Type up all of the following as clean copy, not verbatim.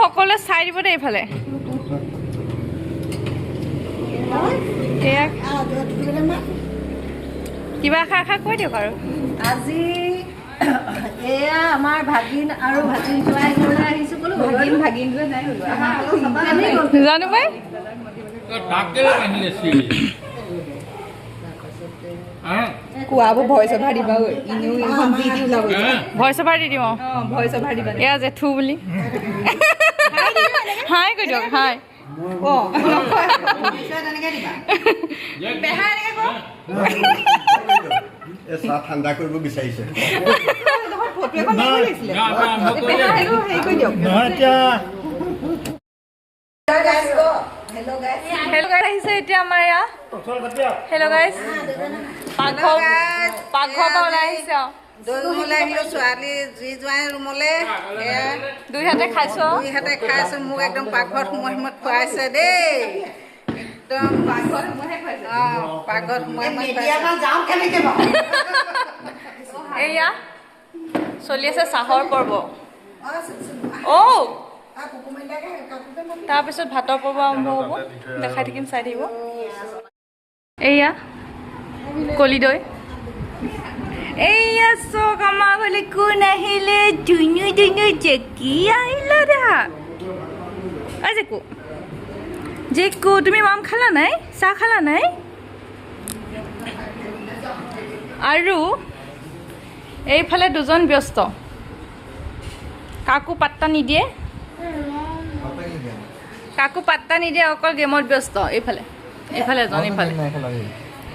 সকলোৱে চাই দিব দেই এইফালে কিবা খা কৈ দিয়ক আৰু আজি এয়া আমাৰ ভাগিন আৰু ভাগিন জোৱাই ঘৰলৈ আহিছো বোলো ভাগিন জোৱাই নাই জানো পাই কোৱাব ভইচ অভাৰ দিবা ইনেও এইখন দি দি ওলাব ভইচ অভাৰ দি দিওঁ ভইচ অভাৰ দিবা এয়া জেঠু বুলি হাই কৈ দিয়ক হাই ঠাণ্ডা কৰিব বিচাৰিছে হেল্ল' গাইজ আহিছে এতিয়া আমাৰ ইয়াত হেল্ল' গাইজ পাকঘৰ পৰা ওলাই আহিছে ছোৱালী জুই জোৱাই ৰুমলে দুই হাতে খাইছো মোক একদম পাকঘৰত সোমাই খুৱাইছে দেই একদম পাকঘৰত এয়া চলি আছে চাহৰ পৰ্ব তাৰপিছত ভাতৰ পৰ্ব আৰম্ভ হ'ব দেখাই থাকিম চাই থাকিব এয়া কলিদৈ এয়া চক আমাৰ ঘৰলৈ কোন আহিলে ধুনু জেকি আহিলা দেখা জেকু তুমি মাম খালা নাই চাহ খালা নাই আৰু এইফালে দুজন ব্যস্ত কাকো পাত্তা নিদিয়ে অকল গেমত ব্যস্ত এইফালে এজন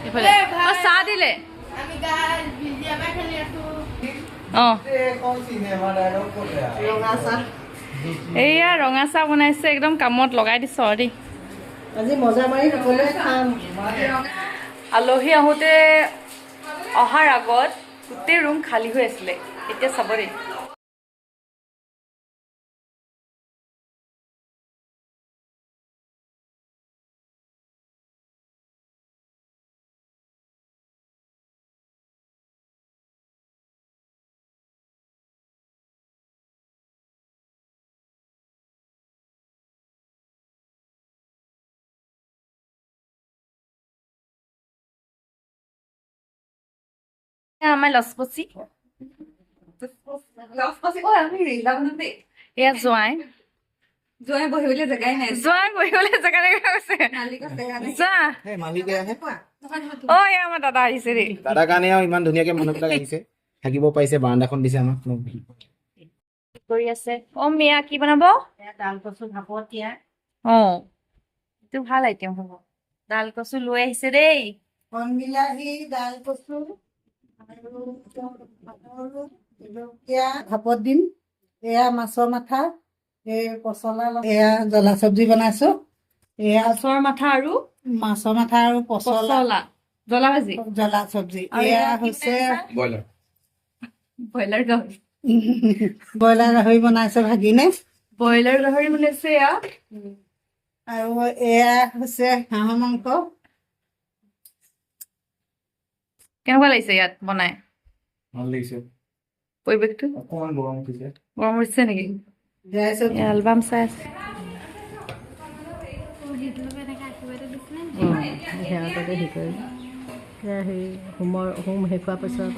এইফালে চাহ দিলে এয়া ৰঙা চাহ বনাইছে একদম কামত লগাই দিছ দেই আজি মজা মাৰি সকলোৱে খাম আলহী আহোঁতে অহাৰ আগত গোটেই ৰুম খালী হৈ আছিলে এতিয়া চাব দেই আমাৰ লচপচি এয়া জোঁৱাই বহিবলৈ জেগাই নাই কৈছে অ এয়া আমাৰ দাদা আহিছে দেই দাদাৰ কাৰণে আৰু ইমান ধুনীয়াকে মানুহবিলাক আহিছে থাকিব পাৰিছে বাৰান্দাখন দিছে আমাক কৰি আছে অ মিয়া কি বনাব ডাল কচু ভাপত দিয়া অ এইটো ভাল আইটেম হ'ব ডাল কচু লৈ আহিছে দেই কণ বিলাহী ডাল কচু ভাপত দিম এয়া মাছৰ মাথা এই পচলা এয়া জ্বলা চব্জি বনাইছো এয়া মাছৰ মাথা আৰু পচলা জ্বলা ভাজি জ্বলা চব্জি এয়া হৈছে ব্ৰইলাৰ গাহৰি ব্ৰইলাৰ গাহৰি বনাইছে ভাগিনে ব্ৰইলাৰ গাহৰি বনাইছে এয়া আৰু এয়া হৈছে হাঁহৰ মাংস কেনেকুৱা লাগিছে ইয়াত বনাই ভাল লাগিছে পৰিৱেশটো অকমান গৰম উঠিছে গৰম উঠিছে নেকি এলবাম চাই আছে হোম শেষ হোৱাৰ পিছত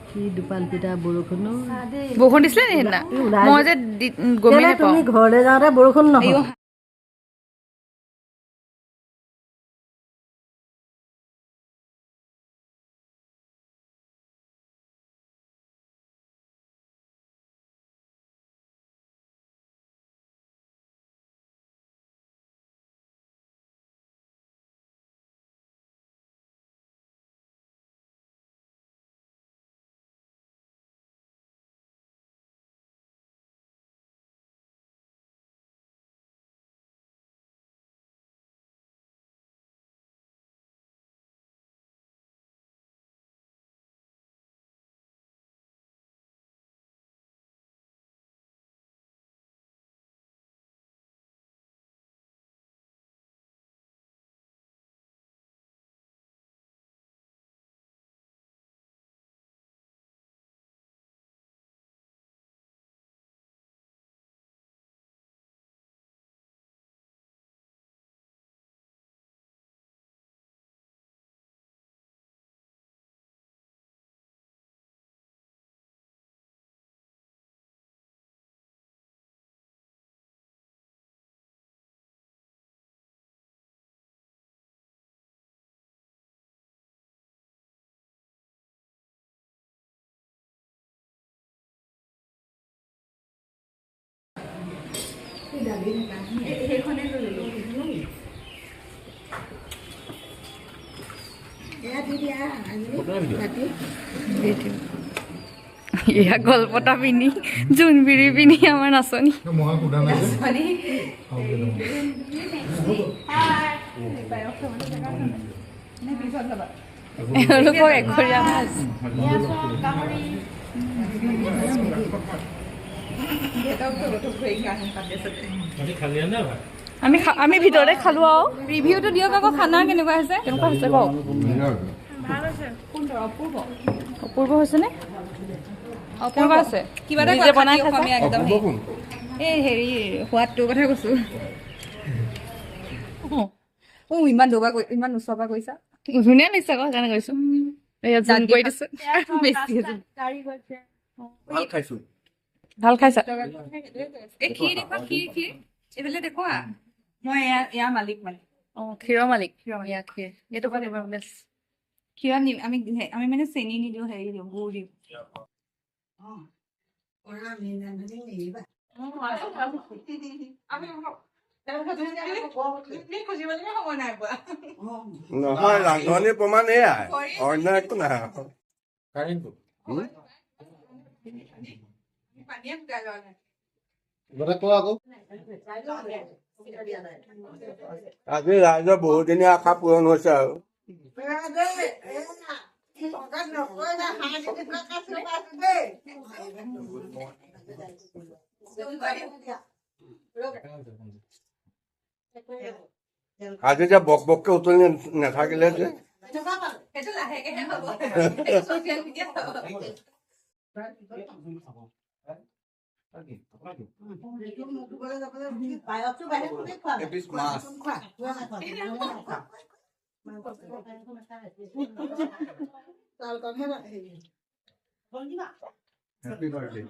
কি দুপাল পিঠা বৰষুণ দিছিলে নি সেইদিনা মই যে গমেই নাপাওঁ ঘৰলৈ যাওঁতে বৰষুণ নহয় সেইখনে লৈ ল'লো এয়া গলপতা পিন্ধি জোনবিৰি পিন্ধি আমাৰ নাচনী এওঁলোকৰ এঘৰীয়া মাছ আমি ভিতৰতে খালো আৰু ৰিভিউটো দিয়ক আকৌ খানা কেনেকুৱা হৈছে কেনেকুৱা হৈছে কওক অপূৰ্ব হৈছেনে কেনেকুৱা আছে কিবা এটা বনাই খাইছে একদম এই হেৰি সোৱাদটোৰ কথা কৈছো ইমান দবা ইমান ওচৰৰ পৰা কৈছা ধুনীয়া লাগিছে আকৌ সেইকাৰণে কৈছো এয়া জান কৰি দিছো বেছি ভাল খাইছো ভাল খাইছা এই ক্ষীৰ দেখুৱা ক্ষীৰ এইফালে দেখুৱা মই ইয়াৰ মালিক মানে ক্ষীৰৰ মালিক ইয়া ক্ষীৰ এইটো কথা বেছ ক্ষীৰত নিম আমি মানে চেনি নিদিওঁ হেৰি দিওঁ গুড় দিওঁ নহয় ৰান্ধনিৰ প্ৰমাণ এয়াই অন্য একো নাই আজি ৰাইজৰ বহুদিনীয়া আশা পূৰণ হৈছে আৰু আজি যে বক বককে উতলি নাথাকিলে যে Happy birthday.